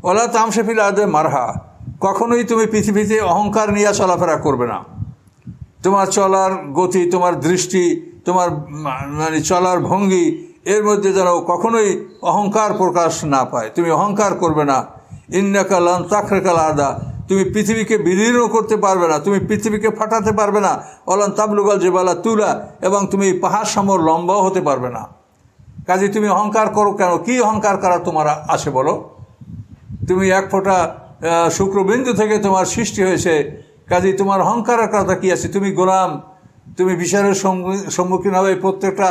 OLA তামশি feel আরদি মারহা, কখনোই তুমি পৃথিবীতে অহংকার নিয়ে চলাফেরা করবে না। তোমার চলার গতি, তোমার দৃষ্টি, তোমার মানে চলার ভঙ্গি, এর মধ্যে যেন কখনোই অহংকার প্রকাশ না পায়। তুমি অহংকার করবে না। ইন্নাকা লান তাখরিকাল আরদা, তুমি পৃথিবীকে বিদীর্ণ করতে পারবে না, তুমি পৃথিবীকে ফাটাতে পারবে না। ওলান তাবলুগাল জিবালা তুলা, এবং তুমি পাহাড় সম লম্বাও হতে পারবে না। কাজে তুমি অহংকার করো কেন? কি অহংকার করা তোমার আছে বলো? তুমি এক ফোঁটা শুক্রবিন্দু থেকে তোমার সৃষ্টি হয়েছে, কাজে তোমার অহংকারের কথা কী আছে? তুমি গোলাম, তুমি বিচারের সম্মুখীন হবে, প্রত্যেকটা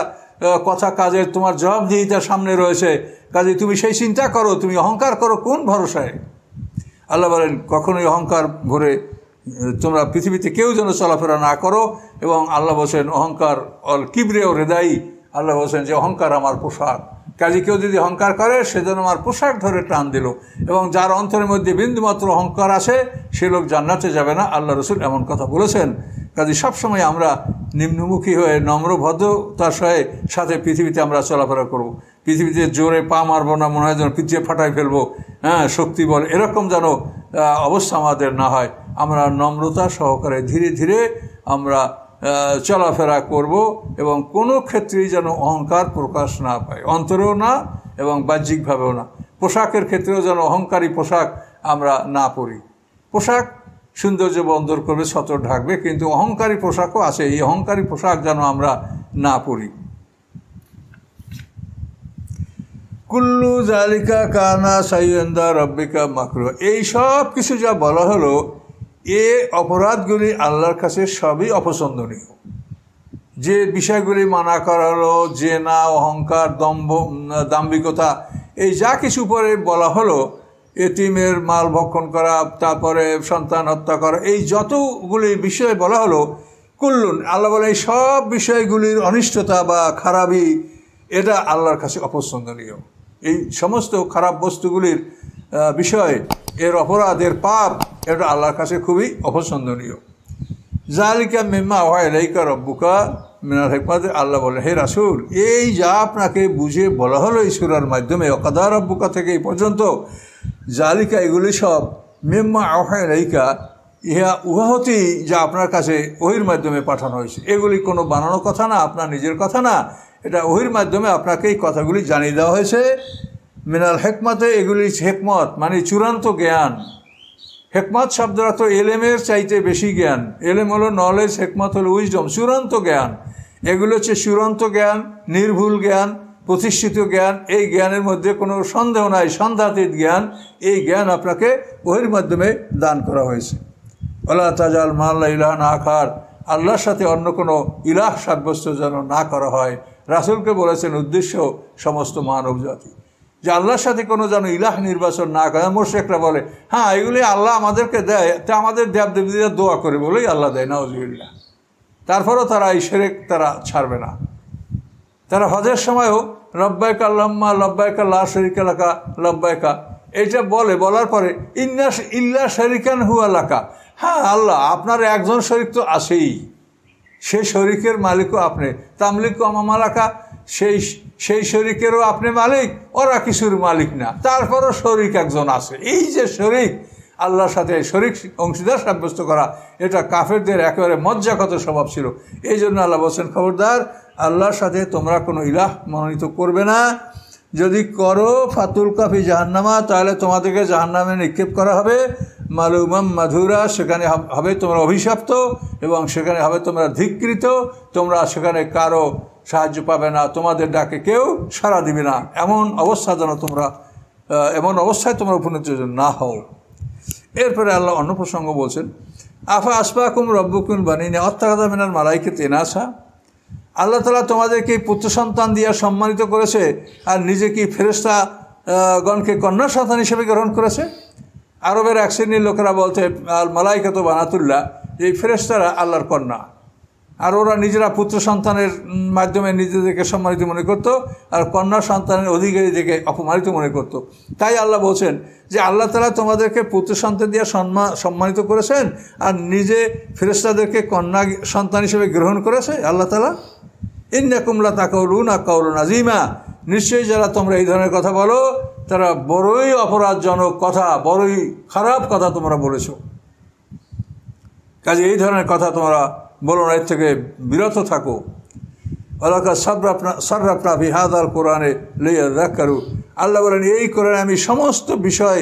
কথা কাজের তোমার জবাবদিহিতার সামনে রয়েছে। কাজে তুমি সেই চিন্তা করো, তুমি অহংকার করো কোন ভরসায়? আল্লাহ বলেন কখনোই অহংকার ভরে তোমরা পৃথিবীতে কেউ যেন চলাফেরা না করো। এবং আল্লাহ বলছেন অহংকার অল কিবরে ও হৃদয়, আল্লাহ বলছেন যে অহংকার আমার পোশাক। কাজে কেউ যদি অহংকার করে সে যেন আমার পোশাক ধরে টান দিল। এবং যার অন্তরের মধ্যে বিন্দুমাত্র অহংকার আসে সে লোক জান্নাতে যাবে না, আল্লাহ রসুল এমন কথা বলেছেন। কাজে সবসময় আমরা নিম্নমুখী হয়ে নম্র ভদ্রতার সাথে পৃথিবীতে আমরা চলাফেরা করব। পৃথিবীতে জোরে পা মারবো না, মনে হয় যেন পৃথিবী ফাটাই ফেলবো, শক্তি বল, এরকম যেন অবস্থা আমাদের না হয়। আমরা নম্রতা সহকারে ধীরে ধীরে আমরা চলাফেরা করব এবং কোনো ক্ষেত্রেই যেন অহংকার প্রকাশ না পায়, অন্তরেও না এবং বাহ্যিকভাবেও না। পোশাকের ক্ষেত্রেও যেন অহংকারী পোশাক আমরা না পরি। পোশাক সৌন্দর্য বন্দর করবে, সতর ঢাকবে, কিন্তু অহংকারী পোশাকও আছে, এই অহংকারী পোশাক যেন আমরা না পরি। কুল্লু জালিকা কানা সাইয়্যিন্দা রব্বিকা মাকরুহা, এই সব কিছু যা বলা হলো, এ অপরাধগুলি আল্লাহর কাছে সবই অপছন্দনীয়। যে বিষয়গুলি মানা করা হলো, জেনা, অহংকার, দাম্ভিকতা, এই যা কিছু পরে বলা হলো, এতিমের মাল ভক্ষণ করা, তারপরে সন্তান হত্যা করা, এই যতগুলি বিষয় বলা হলো, কুল্লুন, আল্লাহ বলে এই সব বিষয়গুলির অনিষ্টতা বা খারাপই এটা আল্লাহর কাছে অপছন্দনীয়। এই সমস্ত খারাপ বস্তুগুলির বিষয়, এর অপরাধ, এর পাপ, এটা আল্লাহর কাছে খুবই অপছন্দনীয়। জালিকা মিম্মা ওহা ইলাইকা রব্বুকা মিনাল হিকমাত, আল্লাহ বলে হে রাসূল, এই যা আপনাকে বুঝে বলা হলো এই সূরার মাধ্যমে, ওয়াকাদা রব্বুকা থেকে এই পর্যন্ত, জালিকা এগুলি সব মিম্মা ওহা ইলাইকা, উহা হতেই যা আপনার কাছে ওহির মাধ্যমে পাঠানো হয়েছে। এগুলি কোনো বানানো কথা না, আপনার নিজের কথা না, এটা ওহির মাধ্যমে আপনাকে এই কথাগুলি জানিয়ে দেওয়া হয়েছে। মিনাল হেকমতে, এগুলি হেকমত মানে চূড়ান্ত জ্ঞান। হেকমত শব্দটা তো এলেমের চাইতে বেশি জ্ঞান। এলেম হলো নলেজ, হেকমত হলো উইজডম, চূড়ান্ত জ্ঞান। এগুলো হচ্ছে চূড়ান্ত জ্ঞান, নির্ভুল জ্ঞান, প্রতিষ্ঠিত জ্ঞান। এই জ্ঞানের মধ্যে কোনো সন্দেহ নাই, সন্দেহাতীত জ্ঞান। এই জ্ঞান আপনাকে ওহির মাধ্যমে দান করা হয়েছে। ওয়ালা তাজাল মাল্লা ইলাহান আখার, আল্লাহর সাথে অন্য কোনো ইলাহ সাব্যস্ত যেন না করা হয়। রাসূলকে বলেছেন উদ্দেশ্য সমস্ত মানব জাতি, যে আল্লাহর সাথে কোনো যেন ইলাহ নির্বাচন না করে। মুশরিকরা বলে হ্যাঁ এগুলি আল্লাহ আমাদেরকে দেয়, তা আমাদের দেবদেবীরা দোয়া করে বলেই আল্লাহ দেয়, নাউযুবিল্লাহ। তারপরেও তারা এই শিরক তারা ছাড়বে না। তারা হজের সময়ও লব্বাইকা আল্লাহুম্মা লব্বাইকা লা শারীকা লাকা লব্বাইকা এটা বলে, বলার পরে ইল্লা শারীকান হুয়া লাকা, হ্যাঁ আল্লাহ আপনার একজন শরীক তো আছেই, সেই শরীকের মালিকও আপনি, তামলিকু আমামালাকা, সেই শরীকেরও আপনি মালিক, ওরা কিছুর মালিক না, তারপরও শরীক একজন আছে। এই যে শরীক, আল্লাহর সাথে শরীক অংশীদার সাব্যস্ত করা, এটা কাফেরদের একেবারে মজ্জাগত স্বভাব ছিল। এই জন্য আল্লাহ বলছেন খবরদার, আল্লাহর সাথে তোমরা কোনো ইলাহ মনোনীত করবে না। যদি করো ফাতুল কাফি জাহান্নামা, তাহলে তোমাদেরকে জাহান্নামে নিক্ষেপ করা হবে। মালুমাম মাধুরা, সেখানে হবে তোমরা অভিশপ্ত এবং সেখানে হবে তোমরা ধিক্কৃত। তোমরা সেখানে কারো সাহায্য পাবে না, তোমাদের ডাকে কেউ সাড়া দিবে না। এমন অবস্থা যেন তোমরা, এমন অবস্থায় তোমরা উপনীত না হও। এরপরে আল্লাহ অন্য প্রসঙ্গ বলছেন, আফা আসফাকুম রব্বুকুম বানিনা অত্যাকাদা মিনাল মালাইকাতি ইনাসা, আল্লাহ তাআলা তোমাদেরকে পুত্র সন্তান দিয়ে সম্মানিত করেছে আর নিজে কি ফেরেশতা গণকে কন্যা সন্তান হিসেবে গ্রহণ করেছে। আরবের এক শ্রেণীর লোকেরা বলতে আল মালাইকাতু বানাতুল্লাহ, এই ফেরেশতারা আল্লাহর কন্যা, আর ওরা নিজেরা পুত্র সন্তানের মাধ্যমে নিজেদেরকে সম্মানিত মনে করত আর কন্যা সন্তানের অধিকারীদেরকে অপমানিত মনে করত। তাই আল্লাহ বলছেন যে আল্লাহ তাআলা তোমাদেরকে পুত্র সন্তান দিয়ে সম্মানিত করেছেন আর নিজে ফেরেশতাদেরকে কন্যা সন্তান হিসেবে গ্রহণ করেছে আল্লাহ তাআলা। ইন্নাকুম লাতাকুলুনা কাওলান আযীমা, নিশ্চয়ই যারা তোমরা এই ধরনের কথা বলো তারা বড়ই অপরাধজনক কথা, বড়ই খারাপ কথা তোমরা বলেছো। কাজে এই ধরনের কথা তোমরা বলো না, এর থেকে বিরত থাকো। আল্লাহ সাররাফনা ফি হাযাল কোরআনে লিয়াযাক্কারু, আল্লাহ বলেন এই কোরআনে আমি সমস্ত বিষয়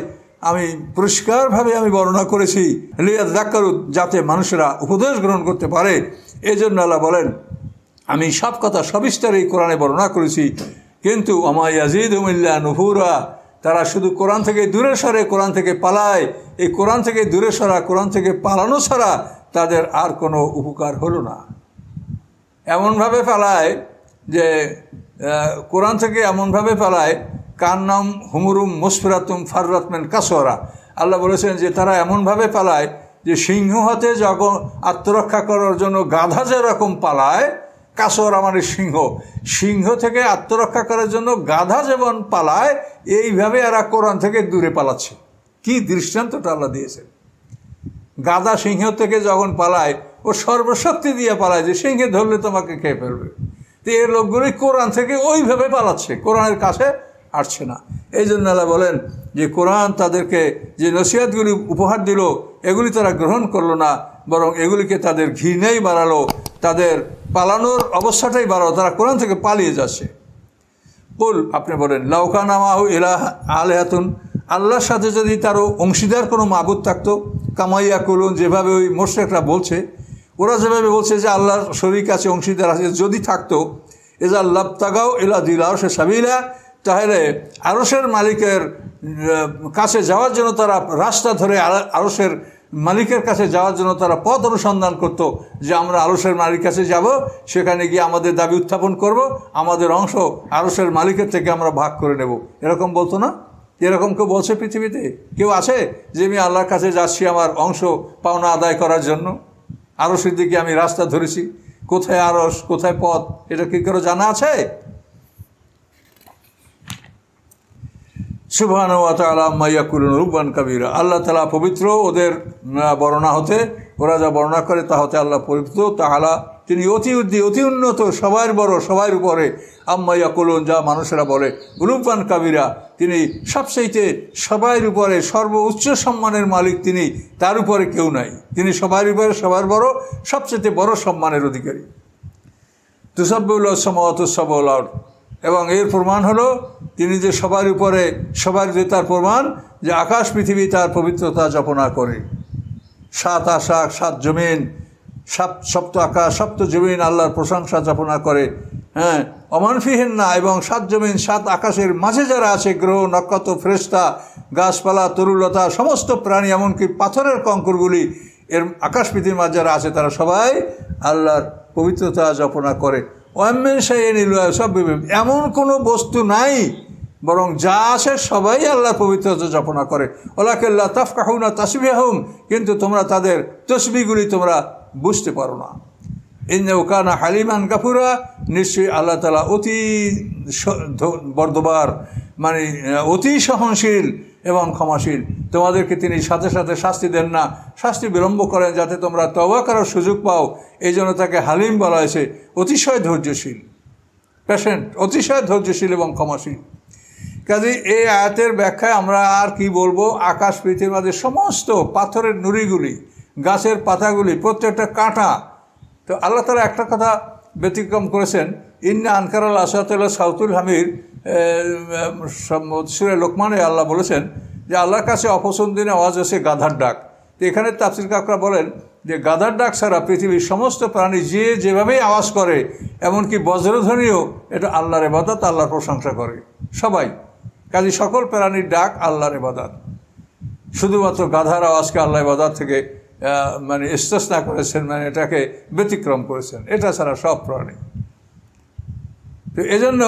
আমি পরিষ্কারভাবে আমি বর্ণনা করেছি, লিয়াযাক্কারু, যাতে মানুষেরা উপদেশ গ্রহণ করতে পারে। এই জন্য আল্লাহ বলেন আমি সব কথা সবিস্তারে এই কোরআনে বর্ণনা করেছি। কিন্তু ওমা ইয়াজিদুহুম ইল্লা নুফুরা, তারা শুধু কোরআন থেকে দূরে সরে, কোরআন থেকে পালায়। এই কোরআন থেকে দূরে সরা, কোরআন থেকে পালানো ছাড়া তাদের আর কোনো উপকার হলো না। এমনভাবে পালায় যে কোরআন থেকে এমনভাবে পালায় কান্নাম হুমুরুম মুসফিরাতুম ফাররাতমেন কাসরা। আল্লাহ বলেছেন যে তারা এমনভাবে পালায় যে সিংহ হাতে যখন আত্মরক্ষা করার জন্য গাধা যেরকম পালায়, কাসরা মানে সিংহ থেকে আত্মরক্ষা করার জন্য গাধা যেমন পালায়, এইভাবে এরা কোরআন থেকে দূরে পালাচ্ছে। কি দৃষ্টান্তটা আল্লাহ দিয়েছেন। গাধা সিংহ থেকে যখন পালায় ও সর্বশক্তি দিয়ে পালায় যে সিংহে ধরলে তোমাকে খেয়ে ফেলবে। তো এই লোকগুলোই কোরআন থেকে ওইভাবে পালাচ্ছে, কোরআনের কাছে আসছে না। এই জন্য আল্লাহ বলেন যে কোরআন তাদেরকে যে নসিহতগুলি উপহার দিল এগুলি তারা গ্রহণ করলো না, বরং এগুলিকে তাদের ঘৃণাই বাড়ালো, তাদের পালানোর অবস্থাটাই বাড়ালো, তারা কোরআন থেকে পালিয়ে যাচ্ছে। কুল, আপনি বলেন লাউকানা মাহু ইলাহ আলিহাতুন, আল্লাহর সাথে যদি তারও অংশীদার কোনো মাবুদ থাকতো, কামাইয়া কুলুন, যেভাবে ওই মুশরিকরা বলছে, ওরা যেভাবে বলছে যে আল্লাহর শরীক আছে, অংশীদার আছে, যদি থাকতো এজা লাবতাগাও ইলা দিল আরশে সাবিলা, তাহলে আরশের মালিকের কাছে যাওয়ার জন্য তারা রাস্তা ধরে আরশের মালিকের কাছে যাওয়ার জন্য তারা পথ অনুসন্ধান করত, যে আমরা আরশের মালিকের কাছে যাব, সেখানে গিয়ে আমাদের দাবি উত্থাপন করব, আমাদের অংশ আরশের মালিকের থেকে আমরা ভাগ করে নেব। এরকম বলতো না? এরকম কেউ বলছে পৃথিবীতে? কেউ আছে যে আমি আল্লাহর কাছে যাচ্ছি আমার অংশ পাওনা আদায় করার জন্য, আরশের দিকে আমি রাস্তা ধরেছি, কোথায় আরশ কোথায় পথ, এটা কি করে জানা আছে? সুবহানাহু ওয়া তাআলা আম্মা ইয়াকুলুন রুবান কাবীরা, আল্লাহ তাআলা পবিত্র ওদের বর্ণনা হতে, ওরা যা বর্ণনা করে তা হতে আল্লাহ পবিত্র। তাআলা তিনি অতি উন্নত, সবার বড়, সবার উপরে। আম্মা ইয়াকুলুন, যা মানুষেরা বলে, রুবান কাবীরা, তিনি সবচাইতে সবার উপরে, সর্বোচ্চ সম্মানের মালিক তিনি, তার উপরে কেউ নাই। তিনি সবার উপরে সবার বড়, সবচেয়ে বড় সম্মানের অধিকারী। তুসাব্বিহুল সামাওয়াতুস সাবউল আরদ, এবং এর প্রমাণ হলো তিনি যে সবার উপরে, সবার যে তার প্রমাণ যে আকাশ পৃথিবী তার পবিত্রতা যাপনা করে। সাত আকাশ, সাত জমিন, সপ্ত আকাশ, সপ্ত জমিন আল্লাহর প্রশংসা যাপনা করে। হ্যাঁ, অমান ফিহিন না, এবং সাত জমিন, সাত আকাশের মাঝে যারা আছে, গ্রহ নক্ষত্র, ফেরেশতা, গাছপালা, তরুলতা, সমস্ত প্রাণী, এমনকি পাথরের কঙ্করগুলি, এর আকাশ পৃথিবীর মাঝে যারা আছে তারা সবাই আল্লাহর পবিত্রতা যাপনা করে। ওয়াম্মিন শাইইন ইল্লা ইউসাব্বিহু, এমন কোনো বস্তু নাই বরং যা আছে সবাই আল্লাহর পবিত্রতা যাপনা করে। ওয়ালাকিন লা তাফকাহুনা তাসবিহাহুম, কিন্তু তোমরা তাদের তসবিহগুলি তোমরা বুঝতে পারো না। ইন্নাহু কানা হালিমান গাফুরা, নিশ্চয়ই আল্লাহ তাআলা অতি বর্দবার, মানে অতি সহনশীল এবং ক্ষমাশীল। তোমাদেরকে তিনি সাথে সাথে শাস্তি দেন না, শাস্তি বিলম্ব করেন যাতে তোমরা তওবা করার সুযোগ পাও। এই জন্য তাকে হালিম বলা হয়েছে, অতিশয় ধৈর্যশীল, পেশেন্ট, অতিশয় ধৈর্যশীল এবং ক্ষমাশীল। কাজে এই আয়াতের ব্যাখ্যায় আমরা আর কি বলবো? আকাশ পৃথিবীর মাঝে সমস্ত পাথরের নুড়িগুলি, গাছের পাতাগুলি, প্রত্যেকটা কাঁটা। তো আল্লাহ তাআলা একটা কথা ব্যতিক্রম করেছেন, ইন্না আনকারাল আসওয়াতি সাউতুল হামির, সূরা লোকমানে আল্লাহ বলেছেন যে আল্লাহর কাছে অপছন্দনীয় আওয়াজ হচ্ছে গাধার ডাক। তো এখানে তাফসীর কাকরা বলেন যে গাধার ডাক ছাড়া পৃথিবীর সমস্ত প্রাণী যে যেভাবেই আওয়াজ করে, এমনকি বজ্রধ্বনিও, এটা আল্লাহর ইবাদত, আল্লাহর প্রশংসা করে সবাই। কাজে সকল প্রাণীর ডাক আল্লাহর ইবাদত। শুধুমাত্র গাধার আওয়াজকে আল্লাহ ইবাদত থেকে মানে ইস্তেসনা করেছেন, মানে এটাকে ব্যতিক্রম করেছেন, এটা ছাড়া সব প্রাণী। তো এজন্য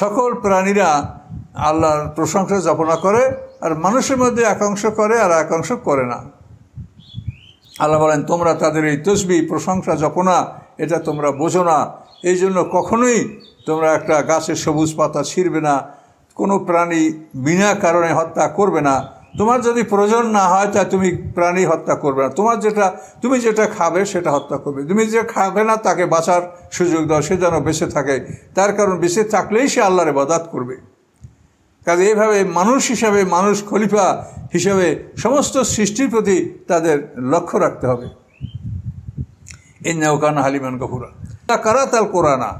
সকল প্রাণীরা আল্লাহর প্রশংসা যাপনা করে, আর মানুষের মধ্যে একাংশ করে আর একাংশ করে না। আল্লাহ বলেন তোমরা তাদের এই তসবিহ, প্রশংসা যাপনা, এটা তোমরা বোঝো না। এই জন্য কখনোই তোমরা একটা গাছের সবুজ পাতা ছিঁড়বে না, কোনো প্রাণী বিনা কারণে হত্যা করবে না, তোমার যদি প্রয়োজন না হয় তা তুমি প্রাণী হত্যা করবে না, তুমি যেটা খাবে সেটা হত্যা করবে, তুমি যে খাবে না তাকে বাঁচার সুযোগ দাও, সে যেন বেঁচে থাকে, তার কারণ বেঁচে থাকলেই সে আল্লাহর ইবাদত করবে। কাজে এইভাবে মানুষ হিসাবে, মানুষ খলিফা হিসাবে সমস্ত সৃষ্টির প্রতি তাদের লক্ষ্য রাখতে হবে। ইন্নাহু কানা হালিমান গফুরা। কারাতাল কোরআনা,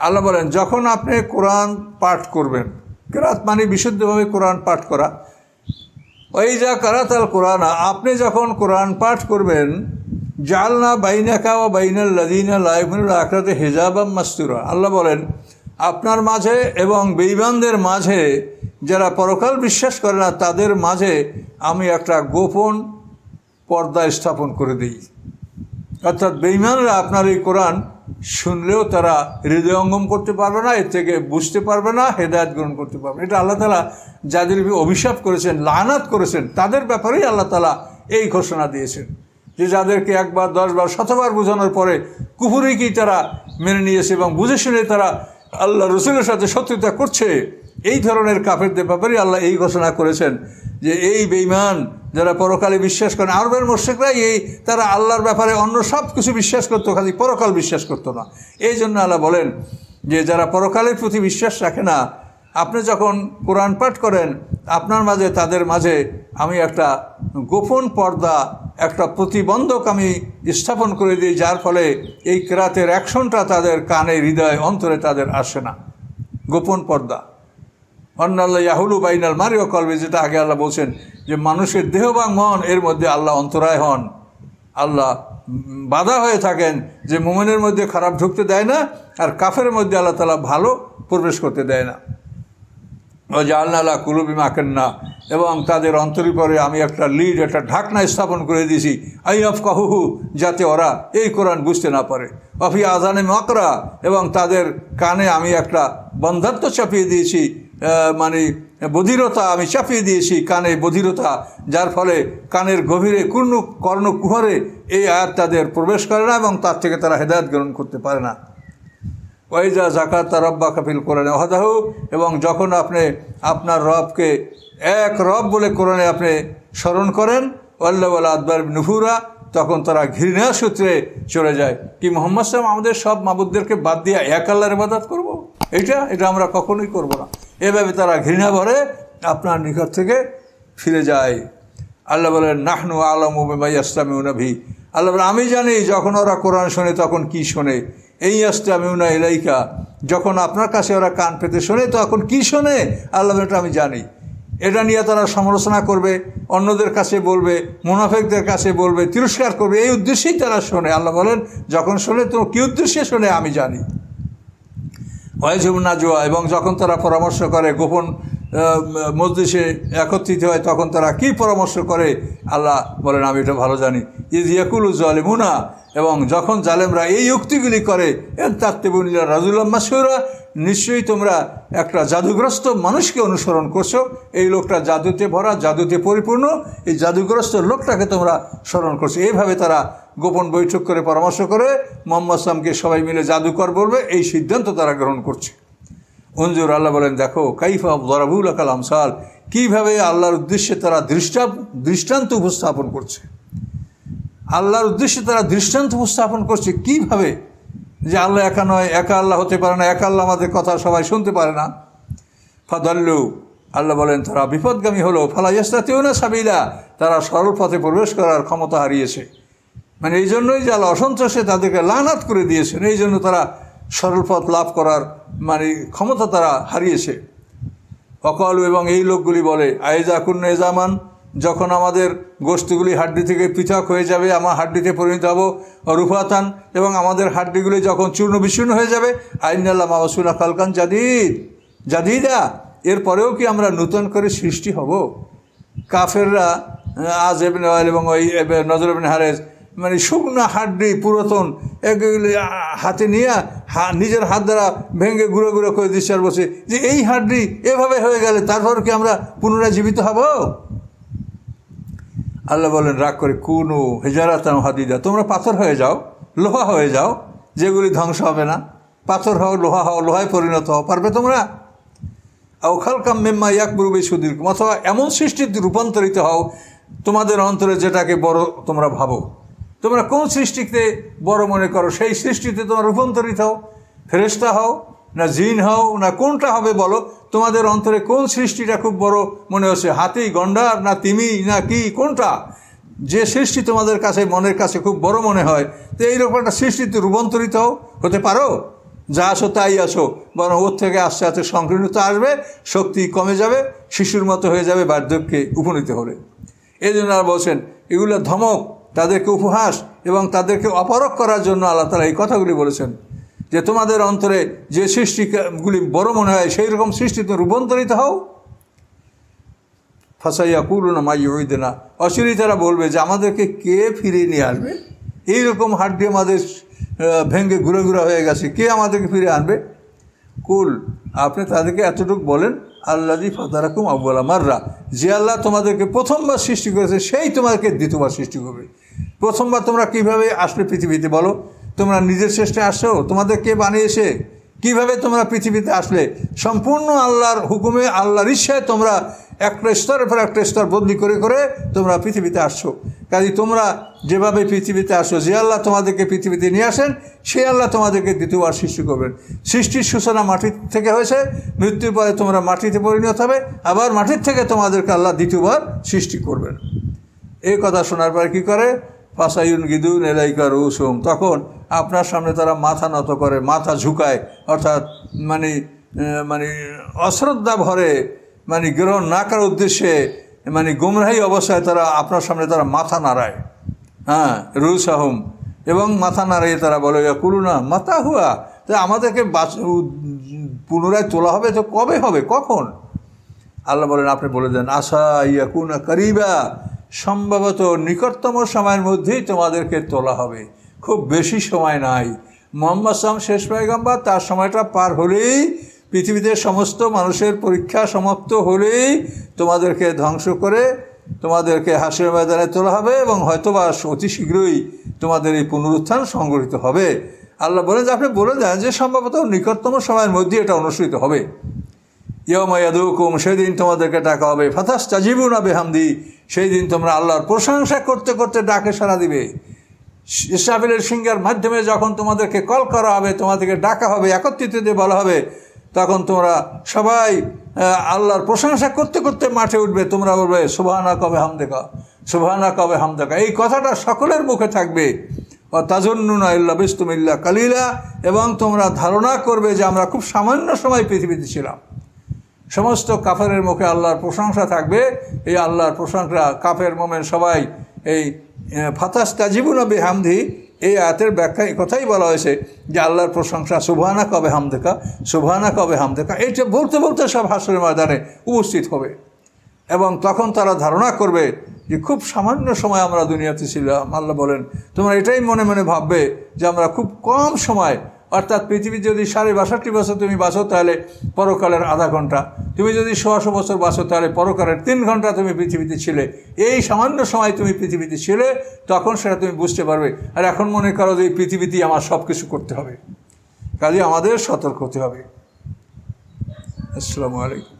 আল্লাহ বলেন যখন আপনি কোরআন পাঠ করবেন, কেরাত মানে বিশুদ্ধভাবে কোরআন পাঠ করা, ওই যা কারাতাল কোরআনা, আপনি যখন কোরআন পাঠ করবেন, জালনা বাইনাকা ওয়া বাইনাল লাযিনা লা ইউমিনুল আখিরাতি হিজাবাম মাসতুরা, আল্লাহ বলেন আপনার মাঝে এবং বেঈমানদের মাঝে, যারা পরকাল বিশ্বাস করে না তাদের মাঝে আমি একটা গোপন পর্দা স্থাপন করে দিই। অর্থাৎ বেঈমানরা আপনার এই কোরআন শুনলেও তারা হৃদয়ঙ্গম করতে পারবে না, এর থেকে বুঝতে পারবে না, হেদায়েত গ্রহণ করতে পারবে। এটা আল্লাহ তাআলা যাদের অভিশাপ করেছেন, লানাত করেছেন, তাদের ব্যাপারেই আল্লাহ তাআলা এই ঘোষণা দিয়েছেন যে যাদেরকে একবার, 10 বার, 100 বার বোঝানোর পরে কুফরিকেই তারা মেনে নিয়েছে এবং বুঝে শুনে তারা আল্লাহ রসুলের সাথে শত্রুতা করছে, এই ধরনের কাফেরদের ব্যাপারে আল্লাহ এই ঘোষণা করেছেন যে এই বেঈমান যারা পরকালে বিশ্বাস করেন। আরবের মুশরিকরাই তারা আল্লাহর ব্যাপারে অন্য সব কিছু বিশ্বাস করতো, খালি পরকাল বিশ্বাস করতো না। এই জন্য আল্লাহ বলেন যে যারা পরকালের প্রতি বিশ্বাস রাখে না, আপনি যখন কোরআন পাঠ করেন আপনার মাঝে, তাদের মাঝে আমি একটা গোপন পর্দা, একটা প্রতিবন্ধক আমি স্থাপন করে দিই, যার ফলে এই কেরাতের অ্যাকশনটা তাদের কানে, হৃদয়, অন্তরে তাদের আসে না। গোপন পর্দা, অন্নাল্লাহ ইয়াহুলু বাইনাল মারি ওয়া কলবি, যেটা আগে আল্লাহ বলছেন যে মানুষের দেহ বা মন এর মধ্যে আল্লাহ অন্তরায় হন, আল্লাহ বাধা হয়ে থাকেন, যে মুমিনের মধ্যে খারাপ ঢুকতে দেয় না আর কাফের মধ্যে আল্লাহ তাআলা ভালো প্রবেশ করতে দেয় না। ও জাআলনা আলা কুলুবিহিম আকিন্না, এবং তাদের অন্তরের পরে আমি একটা লিড, একটা ঢাকনা স্থাপন করে দিয়েছি, আইয়াফকাহুহু, যাতে ওরা এই কোরআন বুঝতে না পারে। ওয়া ফি আযানিহিম ওয়াকরা, এবং তাদের কানে আমি একটা বন্ধাত্ব চাপিয়ে দিয়েছি, মানে বধিরতা আমি চাপিয়ে দিয়েছি, কানে বধিরতা, যার ফলে কানের গভীরে কর্ণকুহরে এই আয়াত তাদের প্রবেশ করে না এবং তার থেকে তারা হেদায়েত গ্রহণ করতে পারে না। ওয়াইজা যাকাতা রাব্বাকা ফিল কোরআনে ওয়াহদাহু, এবং যখন আপনি আপনার রবকে এক রব বলে কোরআনে আপনি স্মরণ করেন, ওয়াল্লাহ ওয়ালা আদবার নুফুরা, তখন তারা ঘৃণা সূত্রে চলে যায়। কি মুহাম্মদ সাল্লাল্লাহু আলাইহি ওয়াসাল্লাম আমাদের সব মাবুদদেরকে বাদ দিয়ে এক আল্লাহর ইবাদত করব? এটা আমরা কখনোই করব না। এভাবে তারা ঘৃণা ভরে আপনার নিকট থেকে ফিরে যায়। আল্লাহ বলেন নাহনু আ'লামু বিমা ইয়াসতামিউনা বিহি, আল্লাহ বলেন আমি জানি যখন ওরা কোরআন শোনে তখন কি শোনে। এই ইয়াসতামিউনা ইলাইকা, যখন আপনার কাছে ওরা কান পেতে শোনে তখন কি শোনে, আল্লাহ বলেন এটা আমি জানি। এটা নিয়ে তারা সমালোচনা করবে, অন্যদের কাছে বলবে, মুনাফিকদের কাছে বলবে, তিরস্কার করবে, এই উদ্দেশ্যেই তারা শোনে। আল্লাহ বলেন যখন শোনে তো কী উদ্দেশ্যে শোনে আমি জানি। ওয়াইজুবুন নাজওয়া, এবং যখন তারা পরামর্শ করে, গোপন মজলিসে একত্রিত হয়, তখন তারা কি পরামর্শ করে আল্লাহ বলেন আমি এটা ভালো জানি। ইয ইয়াকুলু যালিমুনা, এবং যখন জালেমরা এই উক্তিগুলি করে, তাত্তাবিউনা ইল্লা রাজুলাম মাসহুরা, নিশ্চয়ই তোমরা একটা জাদুগ্রস্ত মানুষকে অনুসরণ করছো, এই লোকটা জাদুতে ভরা, জাদুতে পরিপূর্ণ, এই জাদুগ্রস্ত লোকটাকে তোমরা স্মরণ করছো। এইভাবে তারা গোপন বৈঠক করে পরামর্শ করে মুহাম্মদ সাল্লামকে সবাই মিলে জাদুকর বলবে, এই সিদ্ধান্ত তারা গ্রহণ করছে। উনজুর, আল্লাহ বলেন দেখো, কাইফা দরাবু লাকাল আমসাল, কীভাবে আল্লাহর উদ্দেশ্যে তারা দৃষ্টান্ত উপস্থাপন করছে। আল্লাহর উদ্দেশ্যে তারা দৃষ্টান্ত উপস্থাপন করছে কীভাবে, যে আল্লাহ একা নয়, একা আল্লাহ হতে পারে না, একা আল্লাহ আমাদের কথা সবাই শুনতে পারে না। ফাদাল্লু, আল্লাহ বলেন তারা বিপদগামী হলো। ফালা ইয়াস্তাতিউনা সাবিলা, তারা সরল পথে প্রবেশ করার ক্ষমতা হারিয়েছে। মানে এই জন্যই যে আল্লাহ অসন্তোষে তাদেরকে লানাত করে দিয়েছেন, এই জন্য তারা সরল পথ লাভ করার মানে ক্ষমতা তারা হারিয়েছে। অকালু, এবং এই লোকগুলি বলে আয়েজা কুন্না এজামান, যখন আমাদের গোষ্ঠীগুলি হাড্ডি থেকে পৃথক হয়ে যাবে, আমার হাড্ডিতে পরিণত হব, রুফাতান, এবং আমাদের হাড্ডিগুলি যখন চূর্ণ বিচূর্ণ হয়ে যাবে, আইনাল্লাহ মাবাসুনা খালকান জাদিদা, এরপরেও কি আমরা নূতন করে সৃষ্টি হব? কাফেররা আজ ইবনে ওয়াইল এবং ওই নজর ইবনে হারেস, মানে শুকনা হাড্ডি পুরাতন এগুলি হাতে নিয়ে নিজের হাত দ্বারা ভেঙে গুঁড়ো গুঁড়ো করে দিচ্ছে, আর বসে যে এই হাড্ডি এভাবে হয়ে গেলে তারপর কি আমরা পুনরায় জীবিত হব? আল্লাহ বলেন রাগ করে, কুনু হিজারাতান হাদিদা, তোমরা পাথর হয়ে যাও, লোহা হয়ে যাও, যেগুলি ধ্বংস হবে না। পাথর হও, লোহা হও, লোহায় পরিণত হও, পারবে তোমরা? আউখাল কাম মেম্মা ইয়াকবুরু বিশুদ্দিকুম, অথবা এমন সৃষ্টিতে রূপান্তরিত হও তোমাদের অন্তরে যেটাকে বড় তোমরা ভাবো। তোমরা কোন সৃষ্টিতে বড় মনে করো, সেই সৃষ্টিতে তোমরা রূপান্তরিত হও। ফেরেশতা হও না জিন হও না কোনটা হবে বলো, তোমাদের অন্তরে কোন সৃষ্টিটা খুব বড় মনে হচ্ছে? হাতি, গন্ডার না তিমি না কি, কোনটা? যে সৃষ্টি তোমাদের কাছে মনের কাছে খুব বড় মনে হয়, তো এইরকম একটা সৃষ্টিতে রূপান্তরিত হতে পারো? যা আসো তাই আসো, বরং ওর থেকে আস্তে আস্তে সংকীর্ণতা আসবে, শক্তি কমে যাবে, শিশুর মতো হয়ে যাবে বার্ধক্যে উপনীত হলে। এই জন্য আর বলছেন এগুলো ধমক, তাদেরকে উপহাস এবং তাদেরকে অপরক করার জন্য আল্লাহ তাআলা এই কথাগুলি বলেছেন যে তোমাদের অন্তরে যে সৃষ্টিগুলি বড় মনে হয় সেই রকম সৃষ্টিতে রূপান্তরিত হও। ফাসাইয়াকুলুনা মা ইউইদুনা, অচিরেই তারা বলবে যে আমাদেরকে কে ফিরিয়ে নিয়ে আসবে? এইরকম হাড্ডি আমাদের ভেঙে ঘুরে ঘুরে হয়ে গেছে, কে আমাদেরকে ফিরে আনবে? কুল, আপনি তাদেরকে এতটুকু বলেন, আল্লাযী ফাতারাকুম আউয়ালা মাররা, যে আল্লাহ তোমাদেরকে প্রথমবার সৃষ্টি করেছে সেই তোমাদেরকে দ্বিতীয়বার সৃষ্টি করবে। প্রথমবার তোমরা কিভাবে আসলে পৃথিবীতে বলো? তোমরা নিজের চেষ্টায় আসছো? তোমাদের কে বানিয়েছে? কিভাবে তোমরা পৃথিবীতে আসলে? সম্পূর্ণ আল্লাহর হুকুমে, আল্লাহর ইচ্ছায় তোমরা একটা স্তরের পর একটা স্তর বদলি করে করে তোমরা পৃথিবীতে আসছো। কাজে তোমরা যেভাবে পৃথিবীতে আসো, যে আল্লাহ তোমাদেরকে পৃথিবীতে নিয়ে আসেন সেই আল্লাহ তোমাদেরকে দ্বিতীয়বার সৃষ্টি করবেন। সৃষ্টির সূচনা মাটির থেকে হয়েছে, মৃত্যুর পরে তোমরা মাটিতে পরিণত হবে, আবার মাটির থেকে তোমাদেরকে আল্লাহ দ্বিতীয়বার সৃষ্টি করবেন। এই কথা শোনার পরে কী করে? ফাসাইউন গিদুন এলাইকা রুসুম, তখন আপনার সামনে তারা মাথা নত করে, মাথা ঝুঁকায়, অর্থাৎ মানে অশ্রদ্ধা ভরে, গ্রহণ না করার উদ্দেশ্যে, গুমরাহী অবস্থায় তারা আপনার সামনে তারা মাথা নাড়ায়। হ্যাঁ, রুসাহুম, এবং মাথা নাড়িয়ে তারা বলে ইয়াকুলুনা মাতা হুয়া, তো আমাদেরকে পুনরায় তোলা হবে তো কবে হবে, কখন? আল্লাহ বলেন আপনি বলে দেন আশা ইয়াকুনা করিবা, সম্ভবত নিকটতম সময়ের মধ্যেই তোমাদেরকে তোলা হবে, খুব বেশি সময় নাই। মুহাম্মদ সাল্লাল্লাহু আলাইহি ওয়াসাল্লাম শেষ পয়গম্বর, তার সময়টা পার হলেই, পৃথিবীতে সমস্ত মানুষের পরীক্ষা সমাপ্ত হলেই তোমাদেরকে ধ্বংস করে তোমাদেরকে হাসরের ময়দানে তোলা হবে, এবং হয়তোবা অতি শীঘ্রই তোমাদের এই পুনরুত্থান সংঘটিত হবে। আল্লাহ বলেন যে আপনি বলে দেন যে সম্ভবত নিকটতম সময়ের মধ্যে এটা অনুষ্ঠিত হবে। ইয়াউমা ইয়াদুকুম, সেদিন তোমাদেরকে ডাকা হবে, ফাতাস্তাজিবুনা বিহামদি, সেই দিন তোমরা আল্লাহর প্রশংসা করতে করতে ডাকে সাড়া দিবে। ইসরাফিলের সিংহের মাধ্যমে যখন তোমাদেরকে কল করা হবে, তোমাদেরকে ডাকা হবে, একত্রিত দিয়ে বলা হবে, তখন তোমরা সবাই আল্লাহর প্রশংসা করতে করতে মাঠে উঠবে। তোমরা বলবে সুবহানাকা ওয়া বিহামদিকা, সুবহানাকা ওয়া বিহামদিকা, এই কথাটা সকলের মুখে থাকবে। ও তাজুন্নুনা ইল্লা বিস্তুম ইল্লা কালিলা, এবং তোমরা ধারণা করবে যে আমরা খুব সামান্য সময় পৃথিবীতে ছিলাম। সমস্ত কাফেরের মুখে আল্লাহর প্রশংসা থাকবে। এই আল্লাহর প্রশংসা কাফের মোমেন সবাই এই ফাতাস্তাজিবুনা বিহামদি, এই আয়াতের ব্যাখ্যা এই কথাই বলা হয়েছে যে আল্লাহর প্রশংসা সুবহানাকা ওয়া বিহামদিকা, সুবহানাকা ওয়া বিহামদিকা, এইটা বলতে বলতে সব হাসরের ময়দানে উপস্থিত হবে। এবং তখন তারা ধারণা করবে যে খুব সামান্য সময় আমরা দুনিয়াতে ছিলাম। আল্লাহ বলেন তোমরা এটাই মনে মনে ভাববে যে আমরা খুব কম সময়, অর্থাৎ পৃথিবী যদি 62 বছর তুমি বাঁচো তাহলে পরকালের আধা ঘন্টা, তুমি যদি 100 বছর বাঁচো তাহলে পরকালের 3 ঘন্টা তুমি পৃথিবীতে ছিলে। এই সামান্য সময় তুমি পৃথিবীতে ছিলে, তখন সেটা তুমি বুঝতে পারবে। আর এখন মনে করো যে এই পৃথিবীতেই আমার সব কিছু করতে হবে, কাজে আমাদের সতর্ক হতে হবে। আসসালামু আলাইকুম।